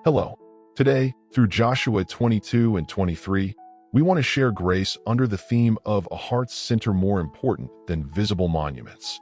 Hello. Today, through Joshua 22 and 23, we want to share grace under the theme of a heart's center more important than visible monuments.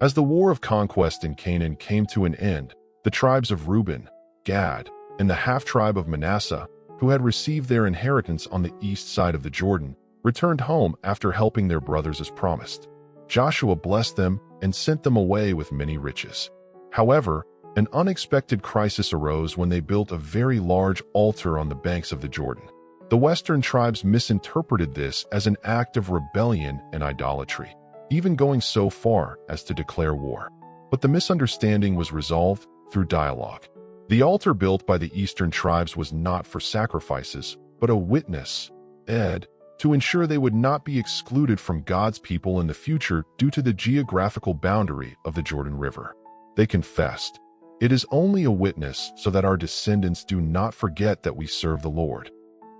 As the war of conquest in Canaan came to an end, the tribes of Reuben, Gad, and the half-tribe of Manasseh, who had received their inheritance on the east side of the Jordan, returned home after helping their brothers as promised. Joshua blessed them and sent them away with many riches. However, an unexpected crisis arose when they built a very large altar on the banks of the Jordan. The western tribes misinterpreted this as an act of rebellion and idolatry, even going so far as to declare war. But the misunderstanding was resolved through dialogue. The altar built by the eastern tribes was not for sacrifices, but a witness, to ensure they would not be excluded from God's people in the future due to the geographical boundary of the Jordan River. They confessed, "It is only a witness so that our descendants do not forget that we serve the Lord."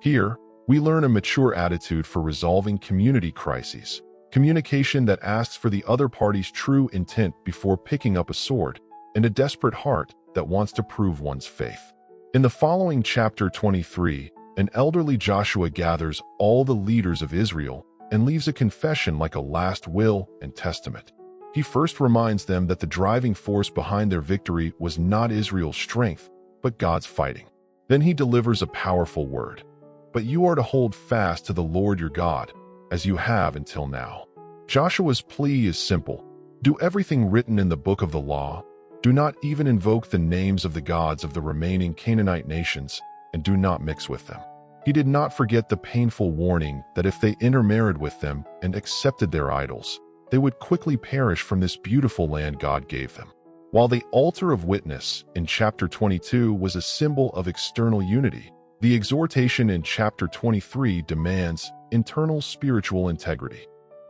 Here, we learn a mature attitude for resolving community crises, communication that asks for the other party's true intent before picking up a sword, and a desperate heart that wants to prove one's faith. In the following chapter 23, an elderly Joshua gathers all the leaders of Israel and leaves a confession like a last will and testament. He first reminds them that the driving force behind their victory was not Israel's strength, but God's fighting. Then he delivers a powerful word. "But you are to hold fast to the Lord your God, as you have until now." Joshua's plea is simple. Do everything written in the book of the law. Do not even invoke the names of the gods of the remaining Canaanite nations, and do not mix with them. He did not forget the painful warning that if they intermarried with them and accepted their idols, they would quickly perish from this beautiful land God gave them. While the altar of witness in chapter 22 was a symbol of external unity, the exhortation in chapter 23 demands internal spiritual integrity.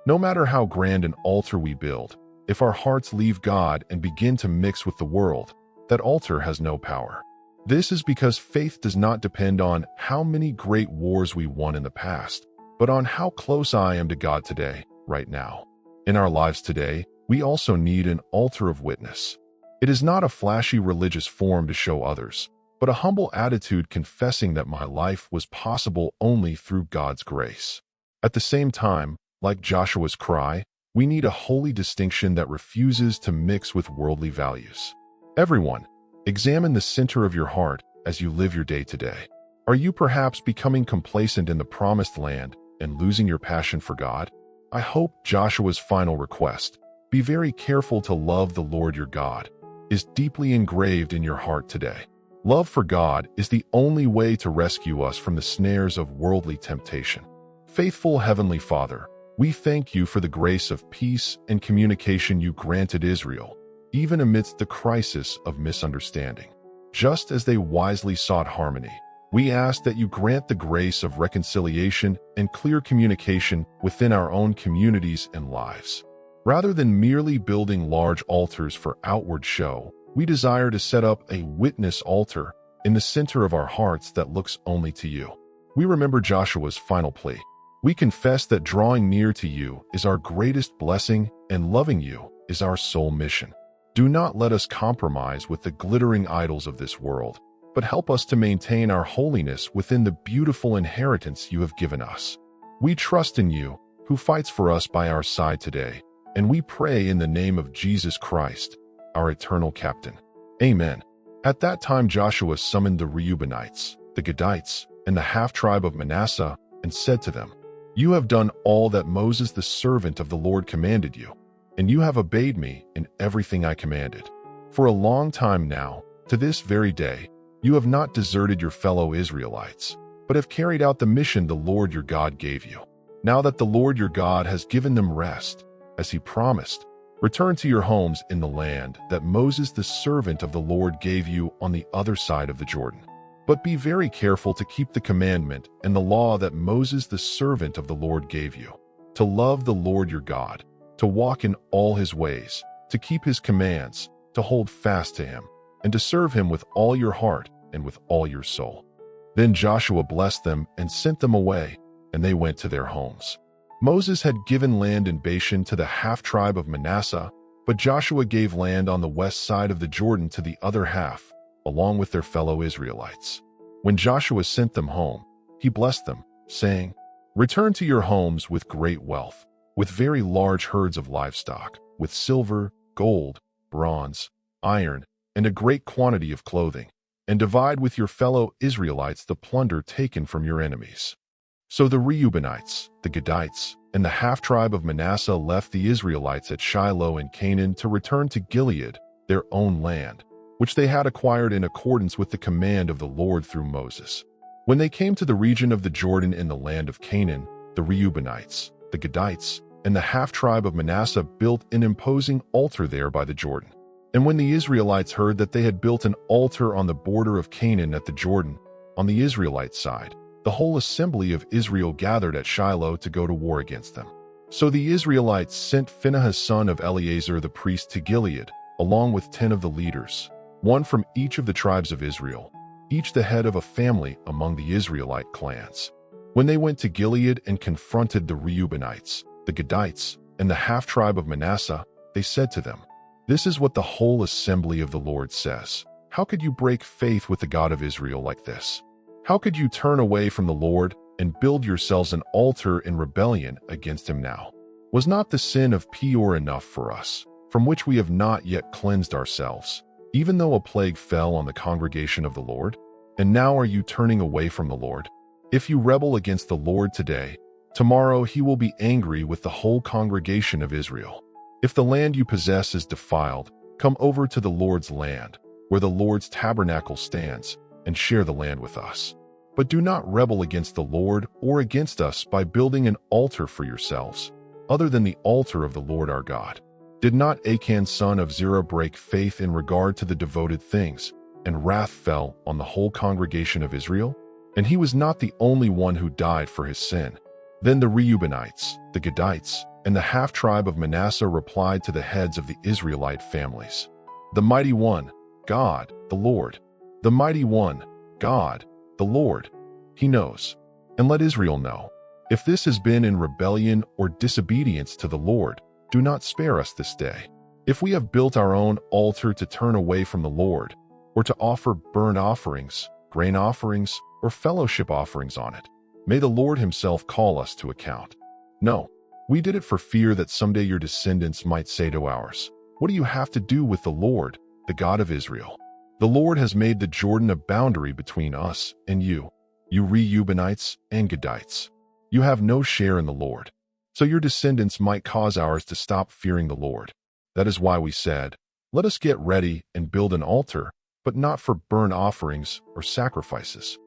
No matter how grand an altar we build, if our hearts leave God and begin to mix with the world, that altar has no power. This is because faith does not depend on how many great wars we won in the past, but on how close I am to God today, right now. In our lives today, we also need an altar of witness. It is not a flashy religious form to show others, but a humble attitude confessing that my life was possible only through God's grace. At the same time, like Joshua's cry, we need a holy distinction that refuses to mix with worldly values. Everyone, examine the center of your heart as you live your day today. Are you perhaps becoming complacent in the promised land and losing your passion for God? I hope Joshua's final request, "Be very careful to love the Lord your God," is deeply engraved in your heart today. Love for God is the only way to rescue us from the snares of worldly temptation. Faithful Heavenly Father, we thank you for the grace of peace and communication you granted Israel, even amidst the crisis of misunderstanding. Just as they wisely sought harmony, we ask that you grant the grace of reconciliation and clear communication within our own communities and lives. Rather than merely building large altars for outward show, we desire to set up a witness altar in the center of our hearts that looks only to you. We remember Joshua's final plea. We confess that drawing near to you is our greatest blessing and loving you is our sole mission. Do not let us compromise with the glittering idols of this world, but help us to maintain our holiness within the beautiful inheritance you have given us. We trust in you, who fights for us by our side today, and we pray in the name of Jesus Christ, our eternal captain. Amen. At that time Joshua summoned the Reubenites, the Gadites, and the half-tribe of Manasseh, and said to them, "You have done all that Moses the servant of the Lord commanded you, and you have obeyed me in everything I commanded. For a long time now, to this very day, you have not deserted your fellow Israelites, but have carried out the mission the Lord your God gave you. Now that the Lord your God has given them rest, as he promised, return to your homes in the land that Moses the servant of the Lord gave you on the other side of the Jordan. But be very careful to keep the commandment and the law that Moses the servant of the Lord gave you, to love the Lord your God, to walk in all his ways, to keep his commands, to hold fast to him, and to serve him with all your heart and with all your soul." Then Joshua blessed them and sent them away, and they went to their homes. Moses had given land in Bashan to the half-tribe of Manasseh, but Joshua gave land on the west side of the Jordan to the other half, along with their fellow Israelites. When Joshua sent them home, he blessed them, saying, "Return to your homes with great wealth, with very large herds of livestock, with silver, gold, bronze, iron, and a great quantity of clothing, and divide with your fellow Israelites the plunder taken from your enemies." So the Reubenites, the Gadites, and the half-tribe of Manasseh left the Israelites at Shiloh in Canaan to return to Gilead, their own land, which they had acquired in accordance with the command of the Lord through Moses. When they came to the region of the Jordan in the land of Canaan, the Reubenites, the Gadites, and the half-tribe of Manasseh built an imposing altar there by the Jordan. And when the Israelites heard that they had built an altar on the border of Canaan at the Jordan, on the Israelite side, the whole assembly of Israel gathered at Shiloh to go to war against them. So the Israelites sent Phinehas son of Eleazar the priest to Gilead, along with 10 of the leaders, one from each of the tribes of Israel, each the head of a family among the Israelite clans. When they went to Gilead and confronted the Reubenites, the Gadites, and the half-tribe of Manasseh, they said to them, "This is what the whole assembly of the Lord says. How could you break faith with the God of Israel like this? How could you turn away from the Lord and build yourselves an altar in rebellion against him now? Was not the sin of Peor enough for us, from which we have not yet cleansed ourselves, even though a plague fell on the congregation of the Lord? And now are you turning away from the Lord? If you rebel against the Lord today, tomorrow he will be angry with the whole congregation of Israel. If the land you possess is defiled, come over to the Lord's land, where the Lord's tabernacle stands, and share the land with us. But do not rebel against the Lord or against us by building an altar for yourselves, other than the altar of the Lord our God. Did not Achan son of Zerah break faith in regard to the devoted things, and wrath fell on the whole congregation of Israel? And he was not the only one who died for his sin." Then the Reubenites, the Gadites, and the half-tribe of Manasseh replied to the heads of the Israelite families, "The mighty one, God, the Lord. The mighty one, God, the Lord. He knows. And let Israel know. If this has been in rebellion or disobedience to the Lord, do not spare us this day. If we have built our own altar to turn away from the Lord, or to offer burnt offerings, grain offerings, or fellowship offerings on it, may the Lord himself call us to account. No, we did it for fear that someday your descendants might say to ours, 'What do you have to do with the Lord, the God of Israel?' The Lord has made the Jordan a boundary between us and you Reubenites and Gadites. You have no share in the Lord, so your descendants might cause ours to stop fearing the Lord. That is why we said, 'Let us get ready and build an altar, but not for burnt offerings or sacrifices.'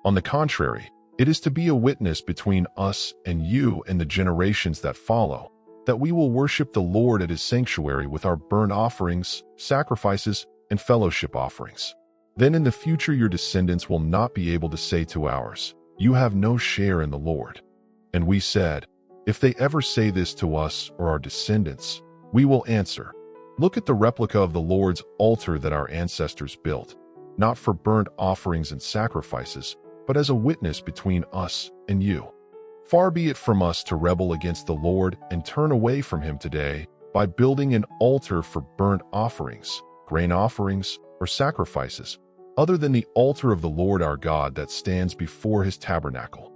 On the contrary, it is to be a witness between us and you and the generations that follow, that we will worship the Lord at his sanctuary with our burnt offerings, sacrifices, and fellowship offerings. Then in the future your descendants will not be able to say to ours, 'You have no share in the Lord.' And we said, 'If they ever say this to us or our descendants, we will answer, Look at the replica of the Lord's altar that our ancestors built, not for burnt offerings and sacrifices, but as a witness between us and you. Far be it from us to rebel against the Lord and turn away from him today by building an altar for burnt offerings, grain offerings, or sacrifices, other than the altar of the Lord our God that stands before his tabernacle."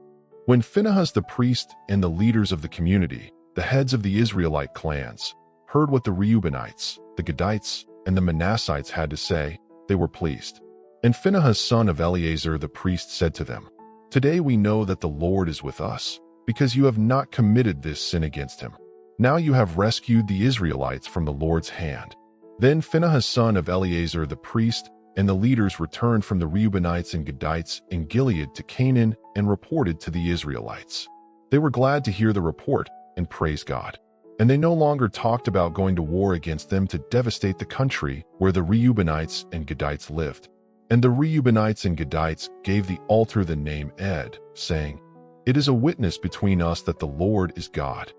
When Phinehas the priest and the leaders of the community, the heads of the Israelite clans, heard what the Reubenites, the Gadites, and the Manassites had to say, they were pleased. And Phinehas son of Eleazar the priest said to them, "Today we know that the Lord is with us, because you have not committed this sin against him. Now you have rescued the Israelites from the Lord's hand." Then Phinehas son of Eleazar the priest and the leaders returned from the Reubenites and Gadites in Gilead to Canaan and reported to the Israelites. They were glad to hear the report and praise God. And they no longer talked about going to war against them to devastate the country where the Reubenites and Gadites lived. And the Reubenites and Gadites gave the altar the name Ed, saying, "It is a witness between us that the Lord is God."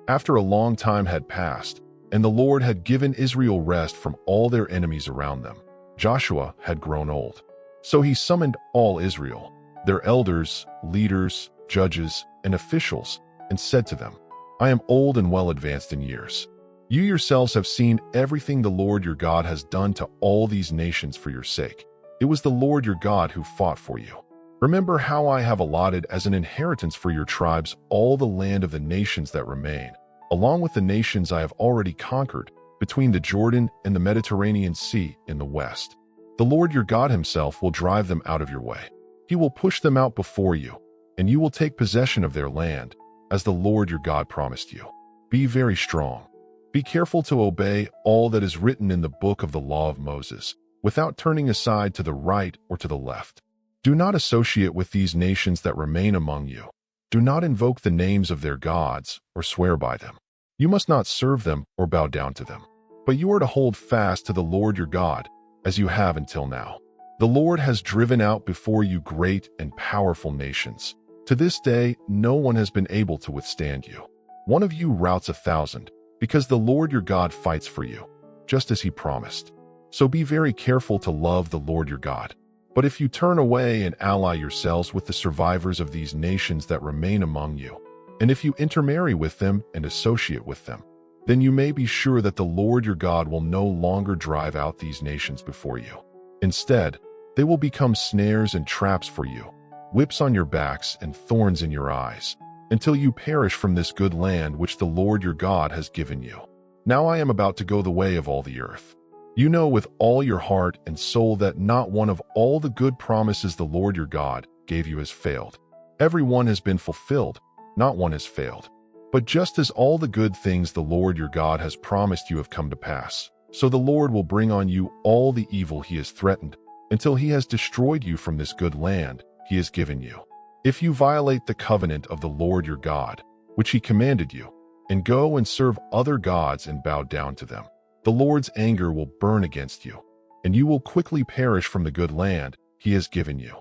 After a long time had passed, and the Lord had given Israel rest from all their enemies around them, Joshua had grown old. So he summoned all Israel, their elders, leaders, judges, and officials, and said to them, "I am old and well advanced in years. You yourselves have seen everything the Lord your God has done to all these nations for your sake. It was the Lord your God who fought for you. Remember how I have allotted as an inheritance for your tribes all the land of the nations that remain, along with the nations I have already conquered, between the Jordan and the Mediterranean Sea in the west. The Lord your God himself will drive them out of your way. He will push them out before you, and you will take possession of their land, as the Lord your God promised you. Be very strong. Be careful to obey all that is written in the book of the law of Moses, without turning aside to the right or to the left. Do not associate with these nations that remain among you. Do not invoke the names of their gods or swear by them. You must not serve them or bow down to them. But you are to hold fast to the Lord your God, as you have until now. The Lord has driven out before you great and powerful nations. To this day, no one has been able to withstand you. One of you routs 1,000, because the Lord your God fights for you, just as he promised. So be very careful to love the Lord your God. But if you turn away and ally yourselves with the survivors of these nations that remain among you, and if you intermarry with them and associate with them, then you may be sure that the Lord your God will no longer drive out these nations before you. Instead, they will become snares and traps for you, whips on your backs and thorns in your eyes, until you perish from this good land which the Lord your God has given you. Now I am about to go the way of all the earth. You know with all your heart and soul that not one of all the good promises the Lord your God gave you has failed. Every one has been fulfilled, not one has failed. But just as all the good things the Lord your God has promised you have come to pass, so the Lord will bring on you all the evil he has threatened, until he has destroyed you from this good land he has given you. If you violate the covenant of the Lord your God, which he commanded you, and go and serve other gods and bow down to them, the Lord's anger will burn against you, and you will quickly perish from the good land he has given you.